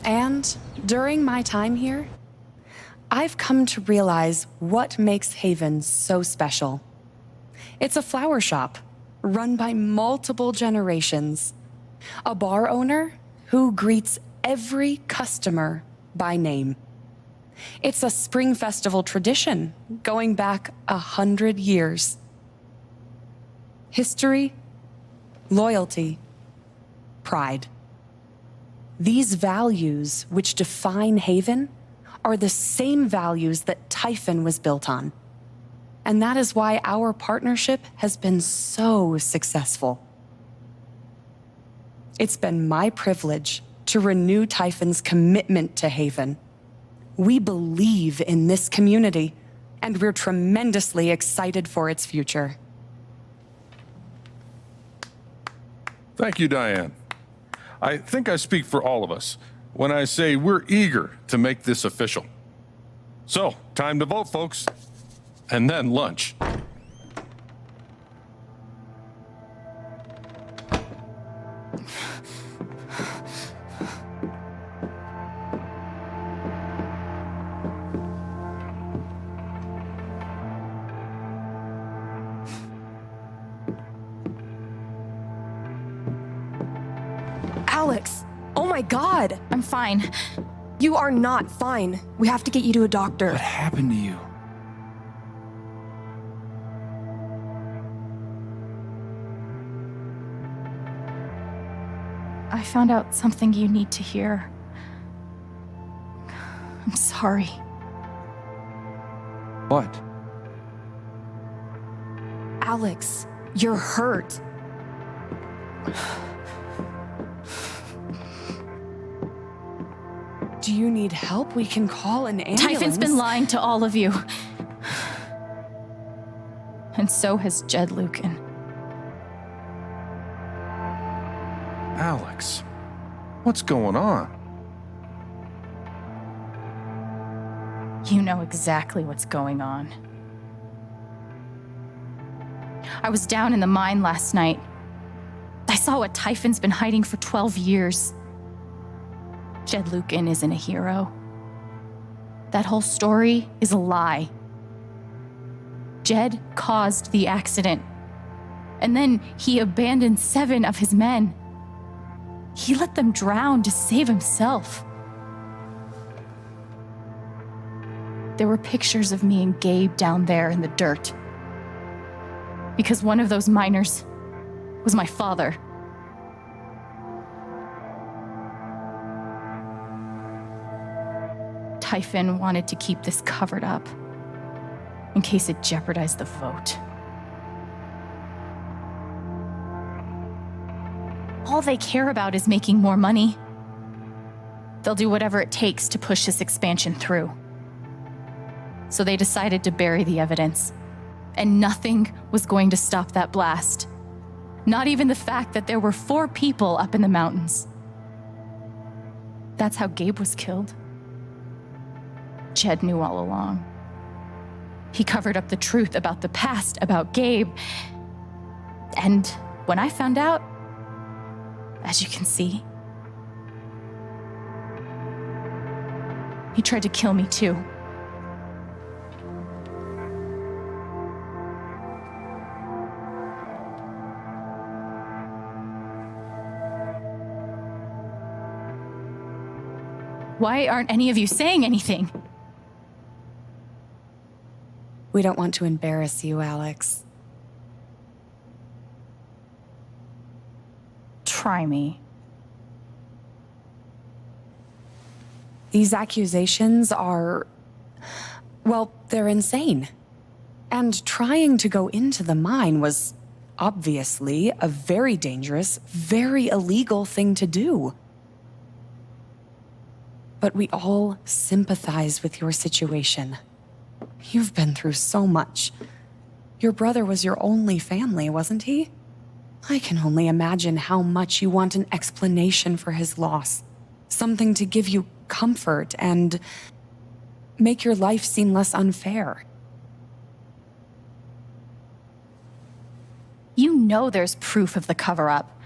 And during my time here, I've come to realize what makes Haven so special. It's a flower shop run by multiple generations. A bar owner who greets every customer by name. It's a spring festival tradition going back 100 years. History, loyalty, pride. These values which define Haven are the same values that Typhon was built on. And that is why our partnership has been so successful. It's been my privilege to renew Typhon's commitment to Haven. We believe in this community, and we're tremendously excited for its future. Thank you, Diane. I think I speak for all of us when I say we're eager to make this official. So, time to vote, folks. And then lunch. Alex! Oh my God! I'm fine. You are not fine. We have to get you to a doctor. What happened to you? I found out something you need to hear. I'm sorry. What? Alex, you're hurt. Do you need help? We can call an ambulance. Typhon's been lying to all of you. And so has Jed Lucan. Alex, what's going on? You know exactly what's going on. I was down in the mine last night. I saw what Typhon's been hiding for 12 years. Jed Lucan isn't a hero. That whole story is a lie. Jed caused the accident. And then he abandoned 7 of his men. He let them drown to save himself. There were pictures of me and Gabe down there in the dirt. Because one of those miners was my father. Typhon wanted to keep this covered up in case it jeopardized the vote. All they care about is making more money. They'll do whatever it takes to push this expansion through. So they decided to bury the evidence. And nothing was going to stop that blast. Not even the fact that there were 4 people up in the mountains. That's how Gabe was killed. Jed knew all along. He covered up the truth about the past, about Gabe. And when I found out, as you can see, he tried to kill me too. Why aren't any of you saying anything? We don't want to embarrass you, Alex. Try me. These accusations are, well, they're insane. And trying to go into the mine was obviously a very dangerous, very illegal thing to do. But we all sympathize with your situation. You've been through so much. Your brother was your only family, wasn't he? I can only imagine how much you want an explanation for his loss. Something to give you comfort and make your life seem less unfair. You know there's proof of the cover-up.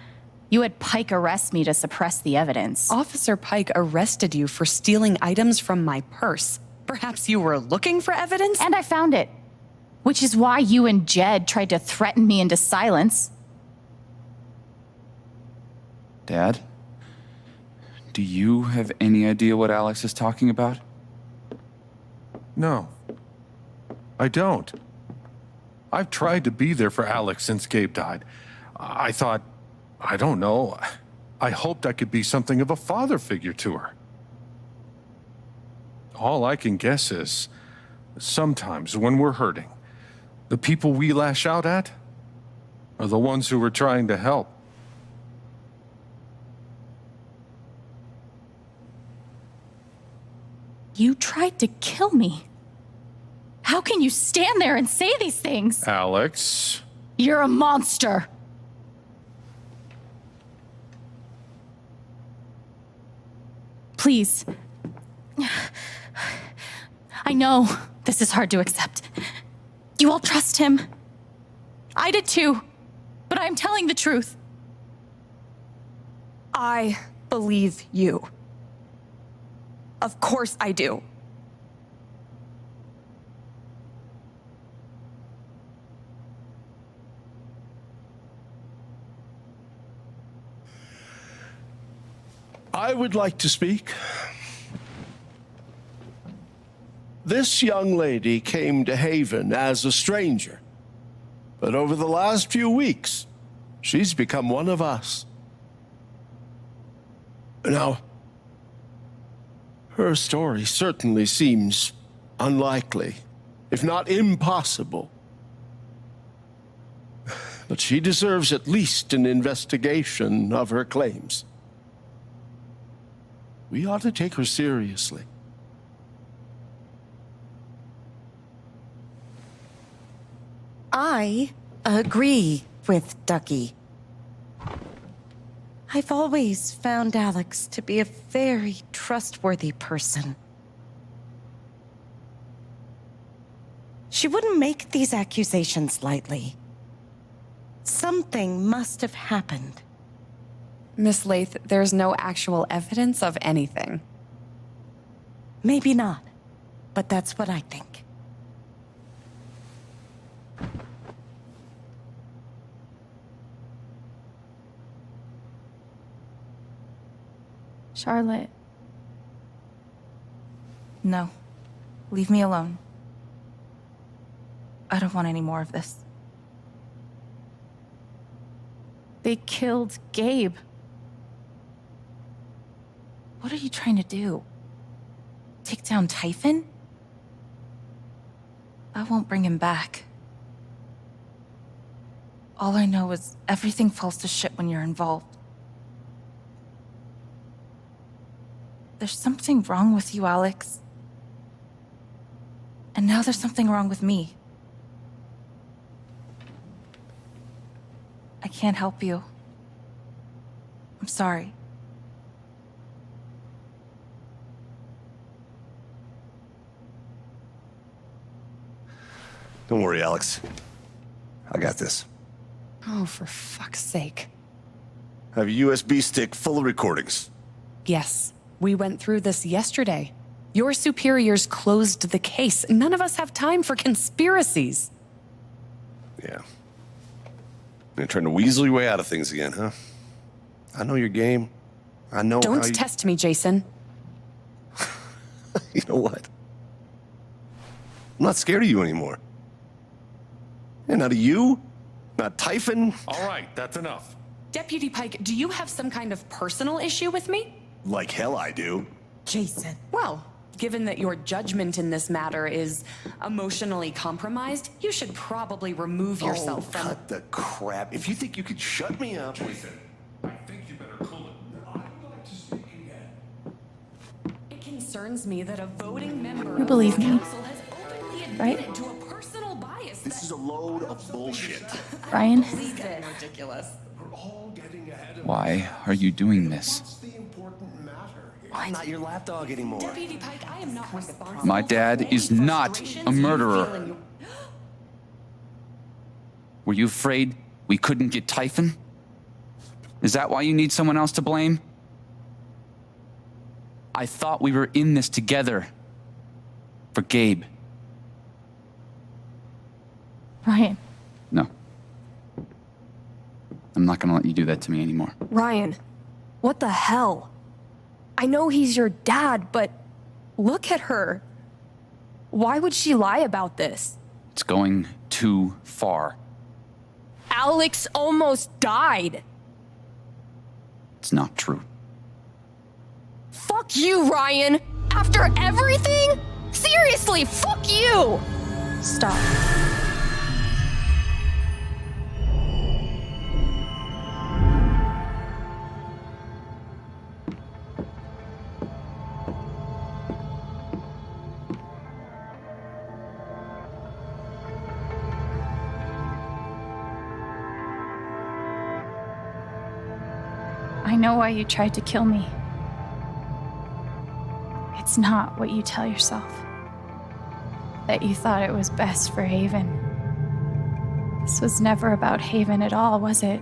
You had Pike arrest me to suppress the evidence. Officer Pike arrested you for stealing items from my purse. Perhaps you were looking for evidence? And I found it. Which is why you and Jed tried to threaten me into silence. Dad? Do you have any idea what Alex is talking about? No, I don't. I've tried to be there for Alex since Gabe died. I thought, I don't know, I hoped I could be something of a father figure to her. All I can guess is, sometimes when we're hurting, the people we lash out at are the ones who we're trying to help. You tried to kill me. How can you stand there and say these things? Alex. You're a monster. Please. I know this is hard to accept. You all trust him. I did too, but I'm telling the truth. I believe you. Of course I do. I would like to speak. This young lady came to Haven as a stranger, but over the last few weeks, she's become one of us. Now, her story certainly seems unlikely, if not impossible. But she deserves at least an investigation of her claims. We ought to take her seriously. I agree with Ducky. I've always found Alex to be a very trustworthy person. She wouldn't make these accusations lightly. Something must have happened. Miss Lath, there's no actual evidence of anything. Maybe not, but that's what I think. Charlotte. No. Leave me alone. I don't want any more of this. They killed Gabe. What are you trying to do? Take down Typhon? I won't bring him back. All I know is everything falls to shit when you're involved. There's something wrong with you, Alex. And now there's something wrong with me. I can't help you. I'm sorry. Don't worry, Alex. I got this. Oh, for fuck's sake. I have a USB stick full of recordings. Yes, we went through this yesterday. Your superiors closed the case. None of us have time for conspiracies. Yeah. You're trying to weasel your way out of things again, huh? I know your game. I know how Don't test me, Jason. You know what? I'm not scared of you anymore. And not of you, not Typhon. All right, that's enough. Deputy Pike, do you have some kind of personal issue with me? Like hell I do. Jason. Well, given that your judgment in this matter is emotionally compromised, you should probably remove yourself from... Cut the crap. If you think you could shut me up... Jason, I think you better cool it. I'd like to speak again. It concerns me that a voting member You believe of this me, council has openly right? admitted to a personal bias This is a load of bullshit. Ryan? This is getting ridiculous. We're all getting ahead of Why are you doing this? What's the important matter here? I'm not your lapdog anymore. Deputy Pike, I am not responsible. My dad for any is not frustrations a you murderer. feel in your- Were you afraid we couldn't get Typhon? Is that why you need someone else to blame? I thought we were in this together. For Gabe. Ryan, No. I'm not gonna let you do that to me anymore. Ryan, what the hell? I know he's your dad, but look at her. Why would she lie about this? It's going too far. Alex almost died. It's not true. Fuck you, Ryan! After everything? Seriously, fuck you! Stop. I know why you tried to kill me. It's not what you tell yourself. That you thought it was best for Haven. This was never about Haven at all, was it?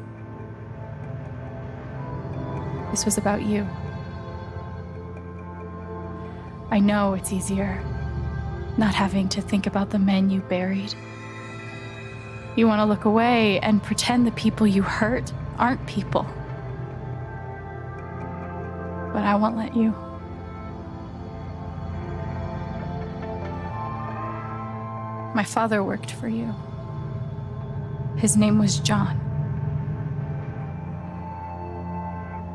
This was about you. I know it's easier not having to think about the men you buried. You want to look away and pretend the people you hurt aren't people. But I won't let you. My father worked for you. His name was John.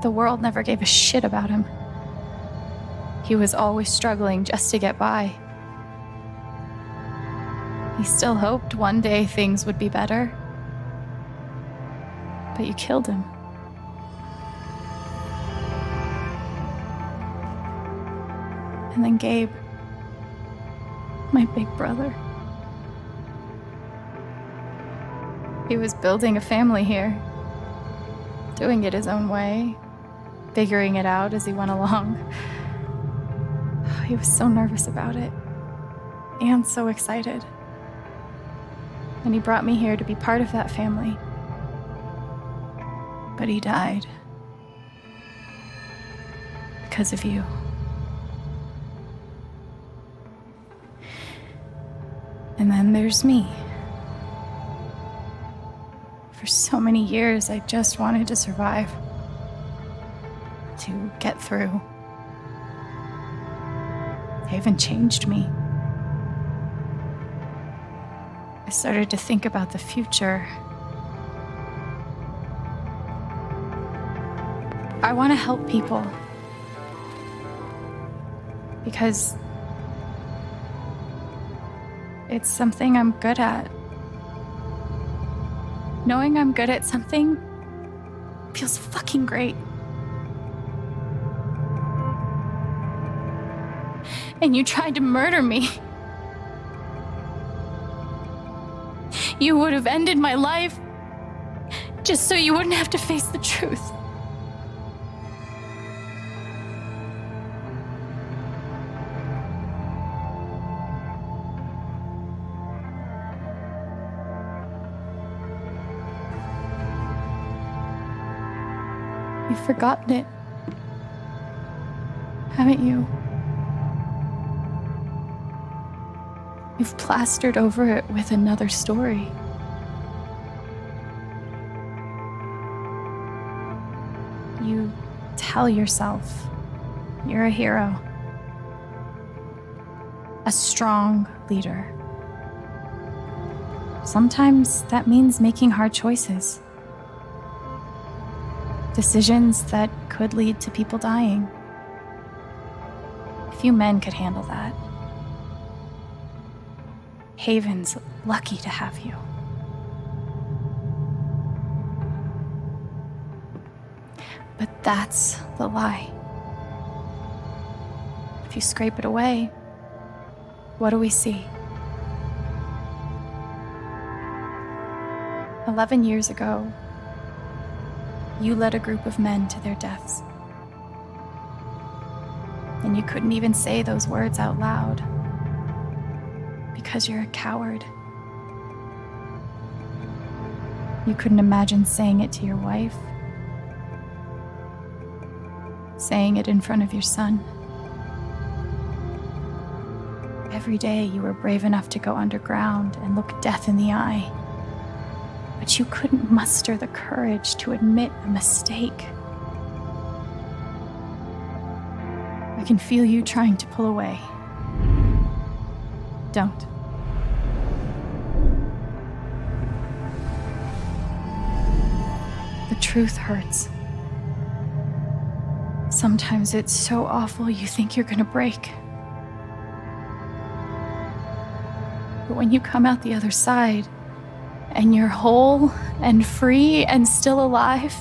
The world never gave a shit about him. He was always struggling just to get by. He still hoped one day things would be better. But you killed him. And then Gabe, my big brother. He was building a family here, doing it his own way, figuring it out as he went along. He was so nervous about it, and so excited. And he brought me here to be part of that family. But he died. Because of you. And then there's me. For so many years, I just wanted to survive. To get through. Haven changed me. I started to think about the future. I want to help people. Because it's something I'm good at. Knowing I'm good at something feels fucking great. And you tried to murder me. You would have ended my life just so you wouldn't have to face the truth. You've forgotten it, haven't you? You've plastered over it with another story. You tell yourself you're a hero, a strong leader. Sometimes that means making hard choices. Decisions that could lead to people dying. Few men could handle that. Haven's lucky to have you. But that's the lie. If you scrape it away, what do we see? 11 years ago, you led a group of men to their deaths. And you couldn't even say those words out loud because you're a coward. You couldn't imagine saying it to your wife saying it in front of your son. Every day you were brave enough to go underground and look death in the eye. But you couldn't muster the courage to admit a mistake. I can feel you trying to pull away. Don't. The truth hurts. Sometimes it's so awful you think you're gonna break. But when you come out the other side, and you're whole and free and still alive,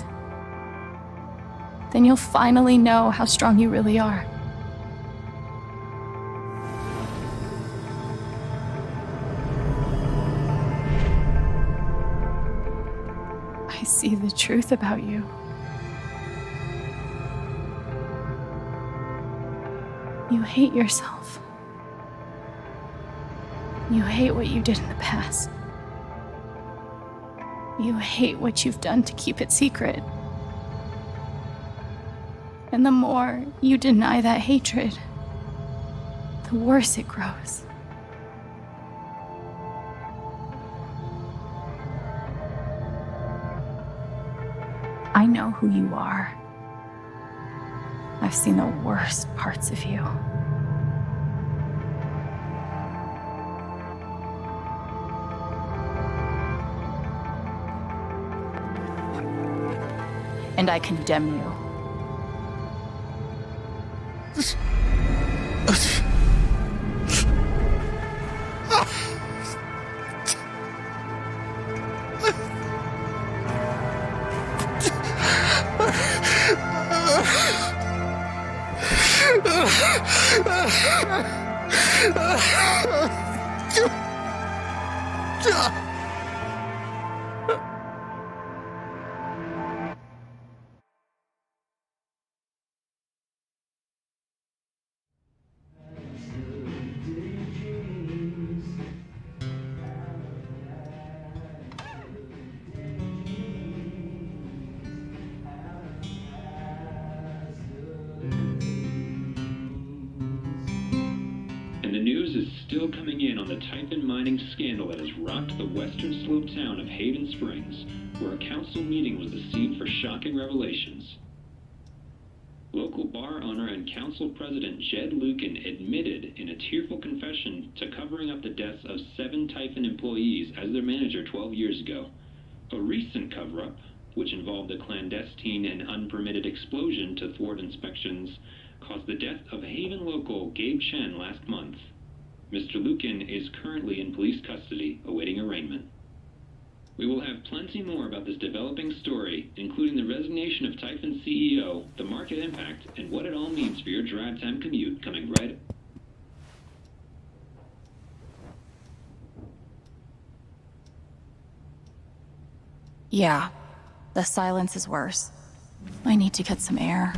then you'll finally know how strong you really are. I see the truth about you. You hate yourself. You hate what you did in the past. You hate what you've done to keep it secret. And the more you deny that hatred, the worse it grows. I know who you are. I've seen the worst parts of you. And I condemn you. And the news is still coming in on the Typhon mining scandal that has rocked the western slope town of Haven Springs, where a council meeting was the scene for shocking revelations. Local bar owner and council president Jed Lucan admitted in a tearful confession to covering up the deaths of 7 Typhon employees as their manager 12 years ago. A recent cover-up, which involved a clandestine and unpermitted explosion to thwart inspections, caused the death of Haven local Gabe Chen last month. Mr. Lucan is currently in police custody, awaiting arraignment. We will have plenty more about this developing story, including the resignation of Typhon CEO, the market impact, and what it all means for your drive time commute, coming right. Yeah, the silence is worse. I need to get some air.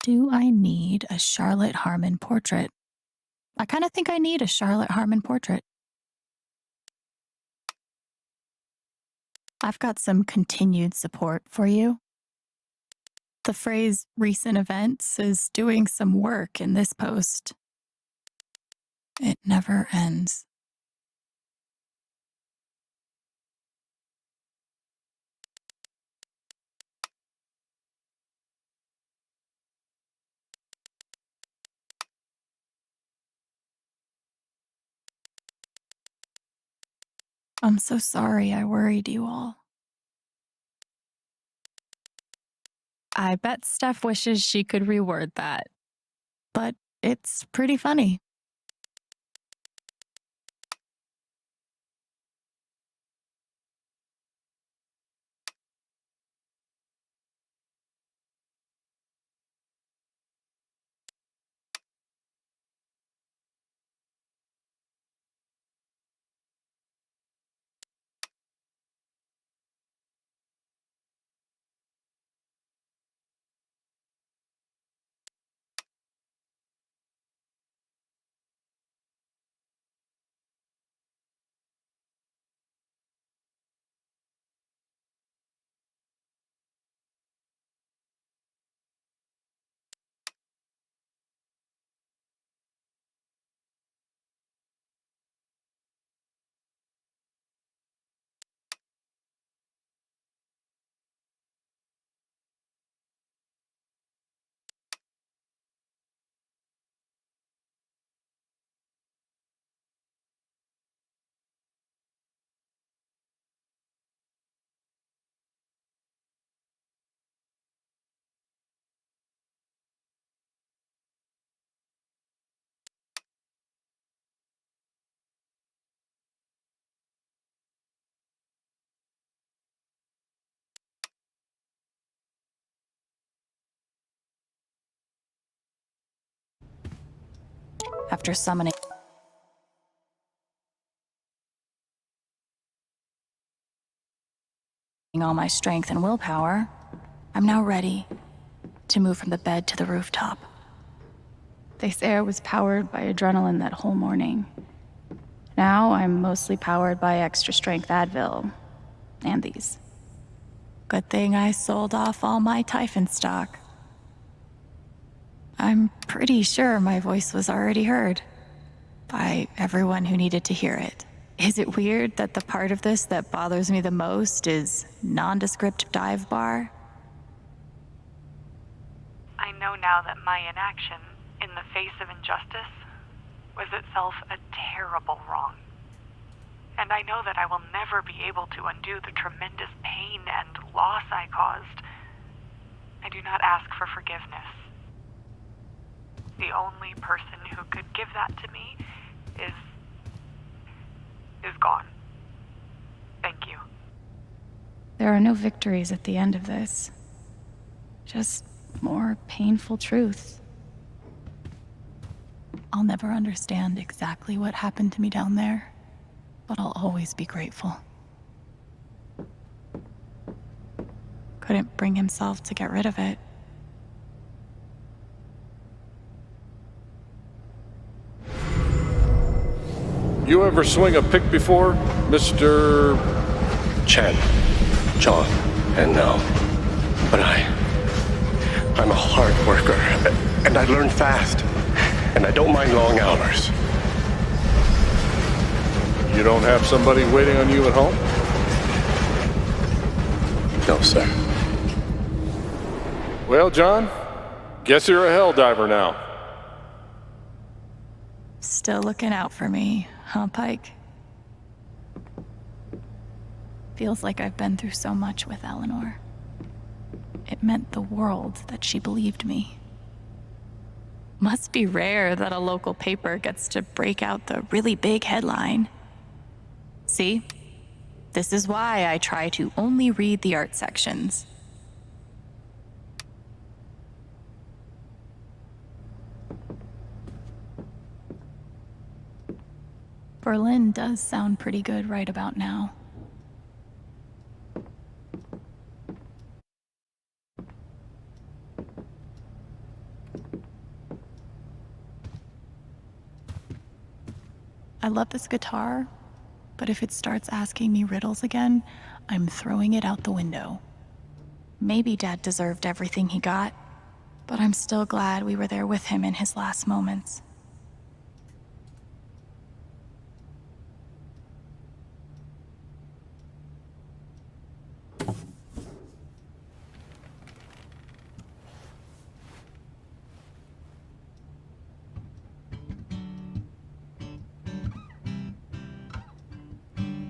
Do I need a Charlotte Harmon portrait? I kind of think I need a Charlotte Harmon portrait. I've got some continued support for you. The phrase recent events is doing some work in this post. It never ends. I'm so sorry I worried you all. I bet Steph wishes she could reword that. But it's pretty funny. After summoning all my strength and willpower, I'm now ready to move from the bed to the rooftop. They say I was powered by adrenaline that whole morning. Now I'm mostly powered by extra strength Advil and these. Good thing I sold off all my Typhon stock. I'm pretty sure my voice was already heard by everyone who needed to hear it. Is it weird that the part of this that bothers me the most is nondescript dive bar? I know now that my inaction, in the face of injustice, was itself a terrible wrong. And I know that I will never be able to undo the tremendous pain and loss I caused. I do not ask for forgiveness. The only person who could give that to me is gone. Thank you. There are no victories at the end of this. Just more painful truths. I'll never understand exactly what happened to me down there, but I'll always be grateful. Couldn't bring himself to get rid of it. You ever swing a pick before, Mr. Chen, John, and now. But I'm a hard worker, and I learn fast, and I don't mind long hours. You don't have somebody waiting on you at home? No, sir. Well, John, guess you're a hell diver now. Still looking out for me, huh, Pike? Feels like I've been through so much with Eleanor. It meant the world that she believed me. Must be rare that a local paper gets to break out the really big headline. See? This is why I try to only read the art sections. Berlin does sound pretty good right about now. I love this guitar, but if it starts asking me riddles again, I'm throwing it out the window. Maybe Dad deserved everything he got, but I'm still glad we were there with him in his last moments.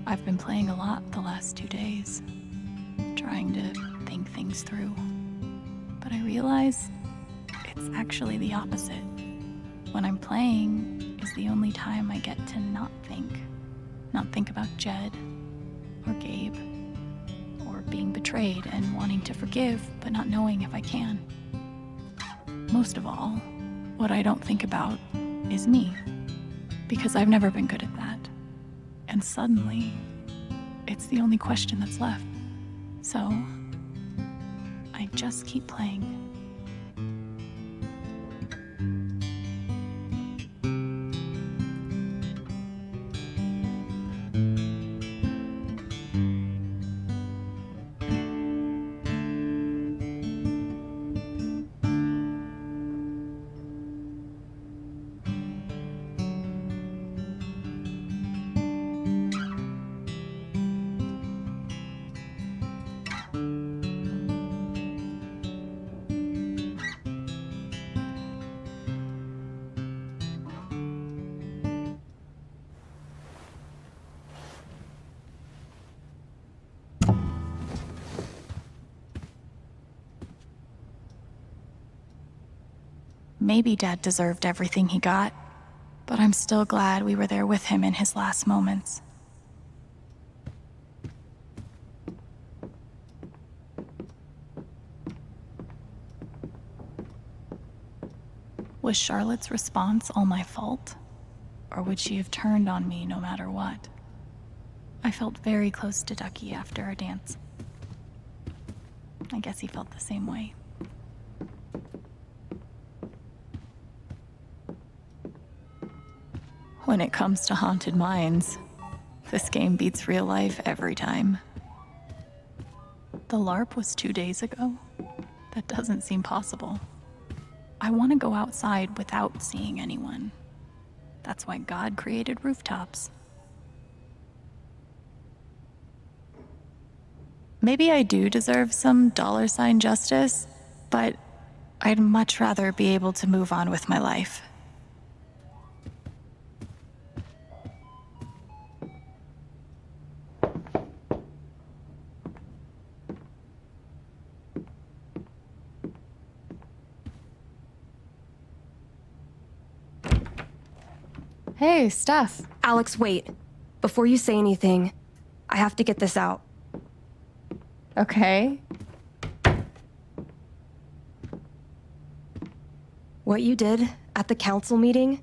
I've been playing a lot the last 2 days, trying to think things through. But I realize it's actually the opposite. When I'm playing is the only time I get to not think about Jed, or Gabe, or being betrayed and wanting to forgive, but not knowing if I can. Most of all, what I don't think about is me, because I've never been good at that. And suddenly, it's the only question that's left. So, I just keep playing. Maybe Dad deserved everything he got, but I'm still glad we were there with him in his last moments. Was Charlotte's response all my fault? Or would she have turned on me no matter what? I felt very close to Ducky after our dance. I guess he felt the same way. When it comes to haunted minds, this game beats real life every time. The LARP was 2 days ago. That doesn't seem possible. I want to go outside without seeing anyone. That's why God created rooftops. Maybe I do deserve some $ justice, but I'd much rather be able to move on with my life. Hey, Steph. Alex, wait. Before you say anything, I have to get this out. Okay. What you did at the council meeting,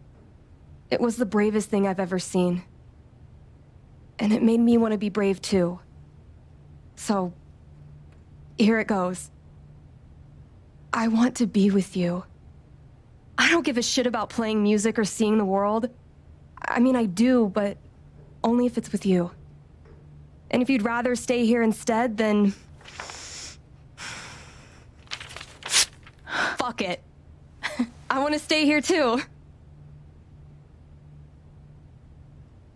it was the bravest thing I've ever seen. And it made me want to be brave too. So, here it goes. I want to be with you. I don't give a shit about playing music or seeing the world. I mean, I do, but only if it's with you. And if you'd rather stay here instead, then... fuck it. I want to stay here too.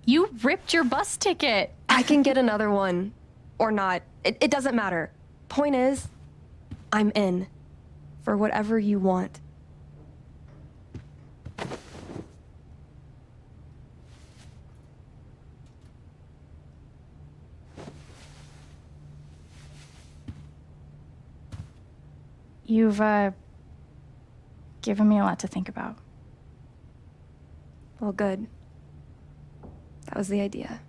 You ripped your bus ticket. I can get another one. Or not. It doesn't matter. Point is, I'm in. For whatever you want. You've, given me a lot to think about. Well, good. That was the idea.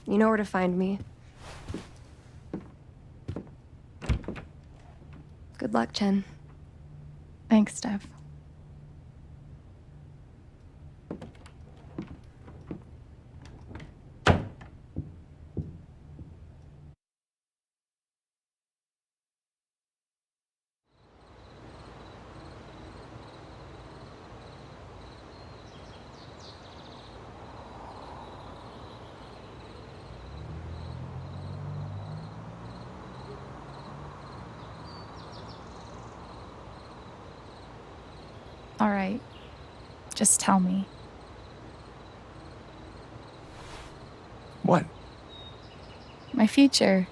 You know where to find me. Good luck, Chen. Thanks, Steph. All right. Just tell me. What? My future.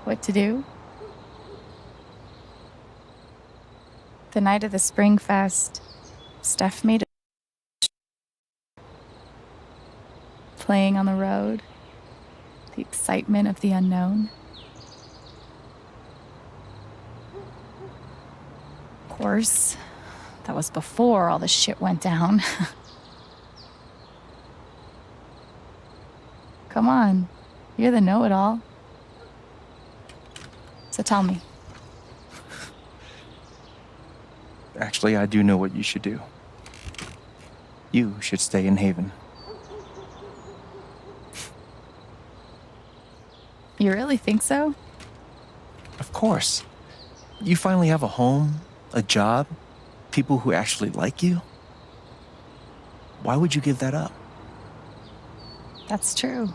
What to do? The night of the Spring Fest, Steph made a playing on the road, the excitement of the unknown. Of course, that was before all the shit went down. Come on, you're the know-it-all. So tell me. Actually, I do know what you should do. You should stay in Haven. You really think so? Of course. You finally have a home, a job, people who actually like you. Why would you give that up? That's true.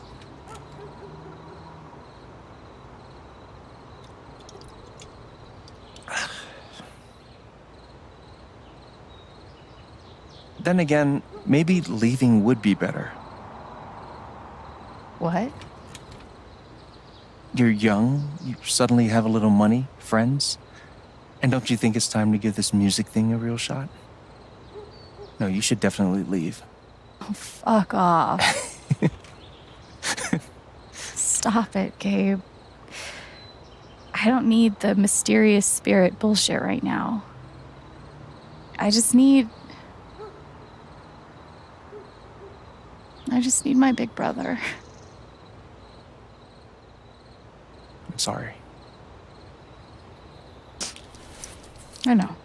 Then again, maybe leaving would be better. What? You're young, you suddenly have a little money, friends. And don't you think it's time to give this music thing a real shot? No, you should definitely leave. Oh, fuck off. Stop it, Gabe. I don't need the mysterious spirit bullshit right now. I just need my big brother. I'm sorry. I know.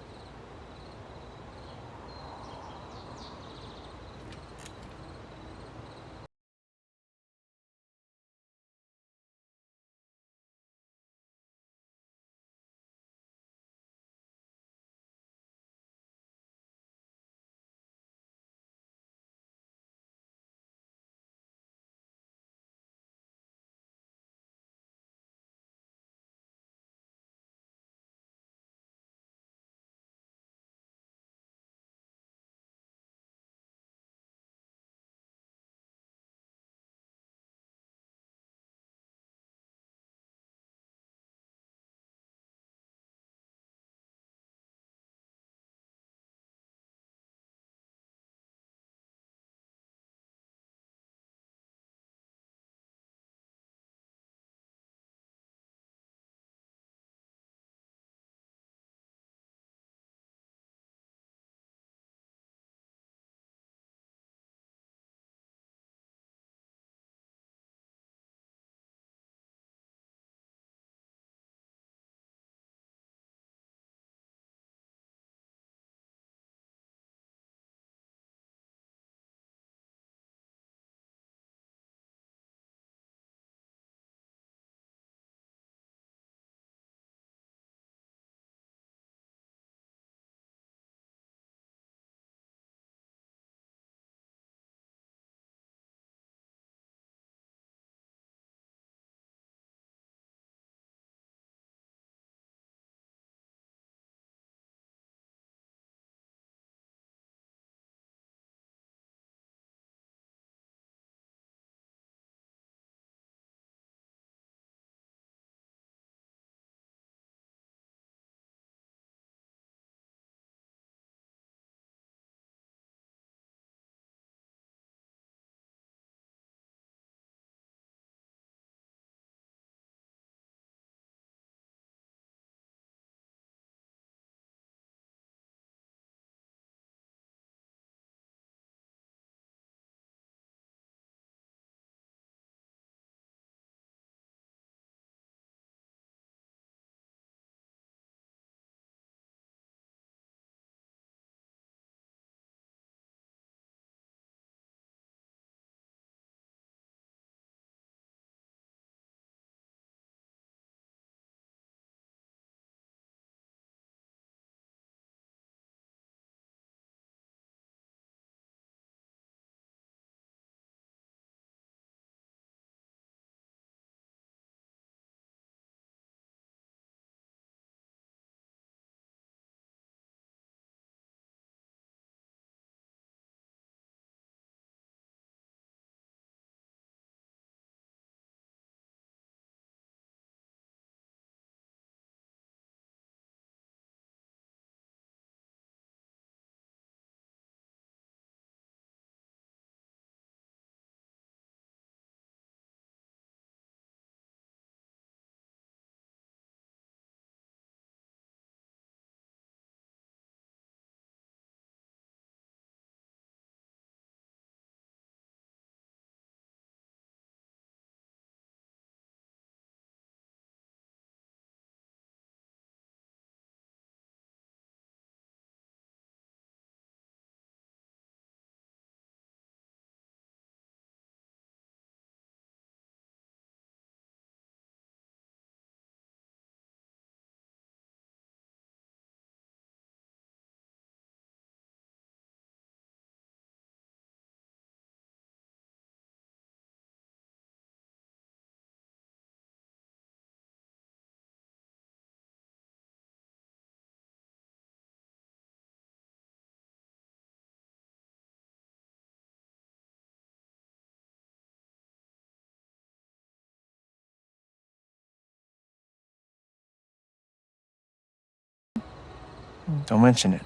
Don't mention it.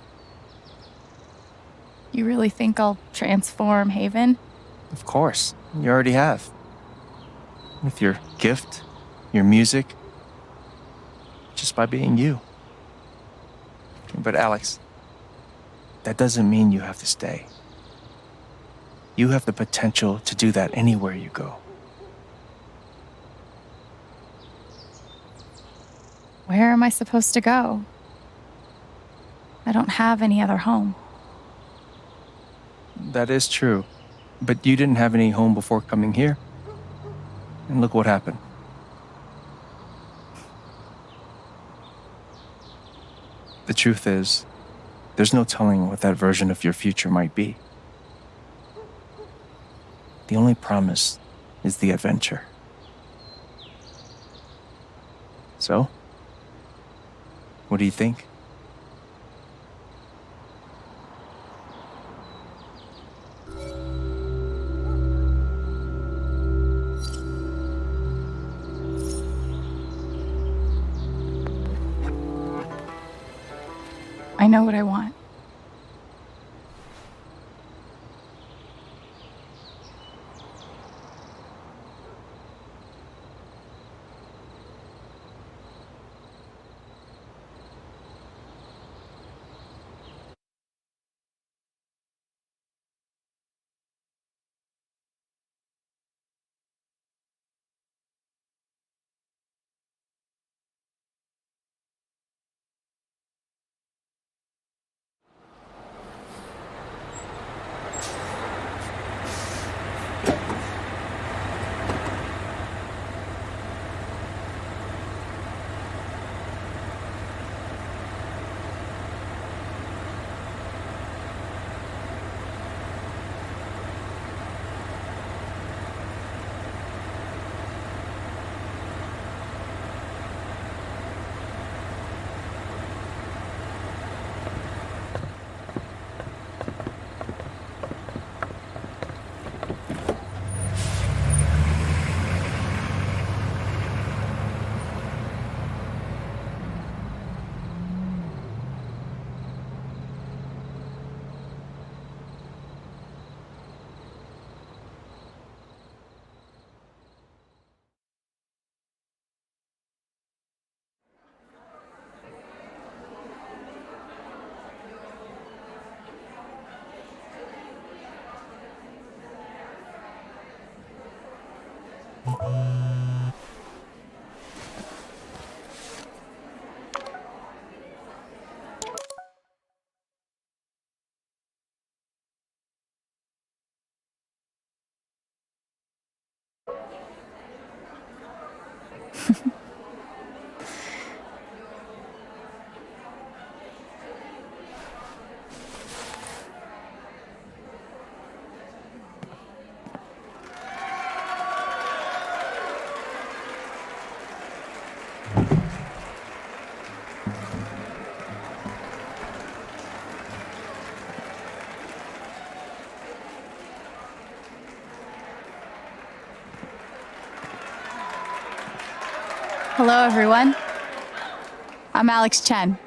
You really think I'll transform Haven? Of course, you already have. With your gift, your music, just by being you. But Alex, that doesn't mean you have to stay. You have the potential to do that anywhere you go. Where am I supposed to go? I don't have any other home. That is true. But you didn't have any home before coming here. And look what happened. The truth is, there's no telling what that version of your future might be. The only promise is the adventure. So, what do you think? I know what I want. Hello, everyone. I'm Alex Chen.